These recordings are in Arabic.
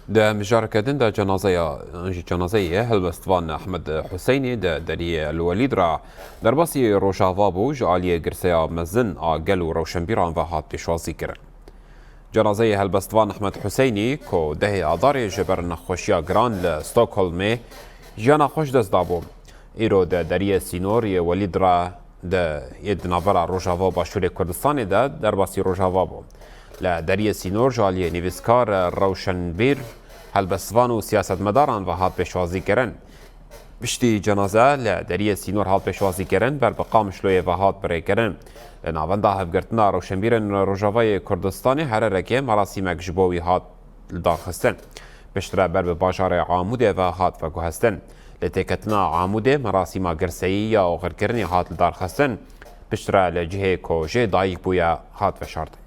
ده مشاركة ده جنازية هلبستوان أحمد حسيني ده دري الوليد را درباسي روشافابو جالية قرسيا مزن آقل روشنبيران وهات بشوازي كرن جنازية هلبستوان أحمد حسيني كو ده آداري جبر نخوشيا جران لستوكهولمي جانا خوش دست دابو إيرو ده دري سينور وليد را ده يد نافرا روشافا باشور كردستان ده درباسي روشافابو لا دري سينور جالية نيفسكار روشنبير هلبستوان و سیاست مداران و هات پیشوازی کرن بشتی جنازه لدریه سینور هات پیشوازی کرن بر بقام شلوی و هات بری کرن ناونده هفگرتنا روشنبیرن روژاوای کردستانی هر رکه مراسیمک جبوی هات داخستن بشتره بر باشار عاموده و هات و گوهستن لتکتنا عاموده مراسیما گرسایی یا غرکرنی هات دارخستن بشتره لجهه کوجه دایک بویا هات و شاردن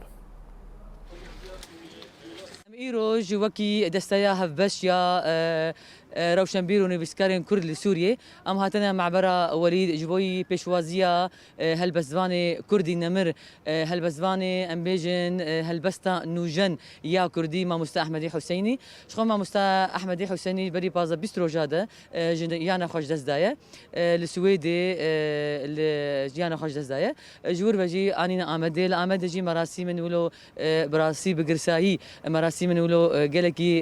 إيروج وكي دستايا هفبشيا روشنبير ونيفسكارين كرد لسوريا أم هاتنا معبرة وليد جبوي بيشوازيا هلبسفاني كردي نمر هلبسفاني أمبيجن هلبستا نوجن يا كردي ما مستا أحمدي حسيني شخو ما مستا أحمدي حسيني بري بازا بيسترو جادة يانا خوش دزدايا لسويدي يانا خوش دزدايا جور بجي أنينا آمدي لآمد جي مراسي من ولو براسي بقرساهي مراسي من ولو جلكي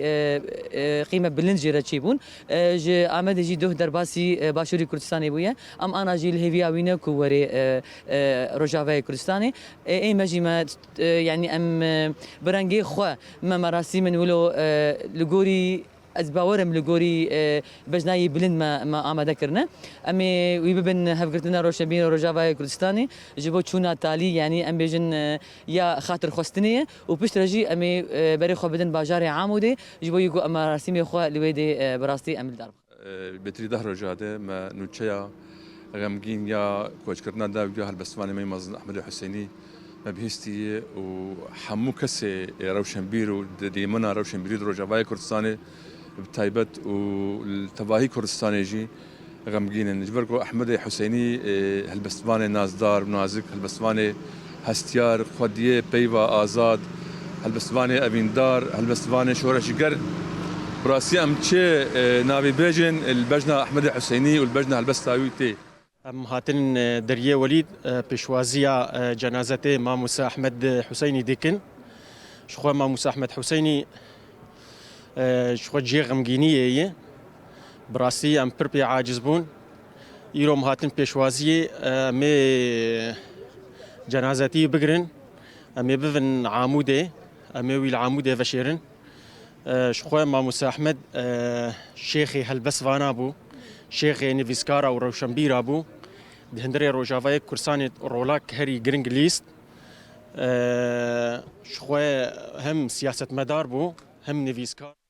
قيمة بلنجي رتشيبون جي آمد جي دوه درباسي باشوري كردستاني بويا أم أنا جي الهيفيا وينا كوري روجافي كردستاني أي مجي ما يعني أم برانجي خوا ما مراسي من ولو لجوري از باورم لگوری بجنایی بلند ما آماده کرده امی ویبن هفگرتنا روشنبین و رجاوای کردستانی جبو چونا تالی یعنی ام بجن یا خاطر خواستنیه و پیش رجی امی بری خو بدن باجار عاموده جبو یگو اما رسمی خو لویده براستی امل دارب بتری ده رجاده ما نوچیا غمگین یا کوچ کردن دا ویدیو هلبستوانی می مازن احمد حسینی ما بهستي وحمو كسي روشنبير وديمنا روشنبير رجاوای کردستانی بتايبت والتباهي كردستاني جي غمجين جبركو احمد حسيني هلبستواني نازدار نازك هلبستواني هستيار خديه بيوا آزاد هلبستواني ابيندار هلبستواني شورش قر براسي ام تشي نابي بيجن البجنه احمد حسيني والبجنه هلبستاوي تي ام هاتن دريه وليد بشوازيا جنازته ما موسى احمد حسيني ديكن شخو ما موسى احمد حسيني شخو جي غمگینیه براسي ام پرپی عاجز بون ایروم هاتن پیشوازی می جنازتی بگرن امی بفن عاموده امی ویل عاموده وشیرن شخو ما موسى احمد شيخي هلبسوانا بو شيخي نيفسكارا و روشنبيرا بو دهندري روجافاي كرساني رولاك هري جرينج ليست شخو هم سياسة مدار بو هم نيفسكار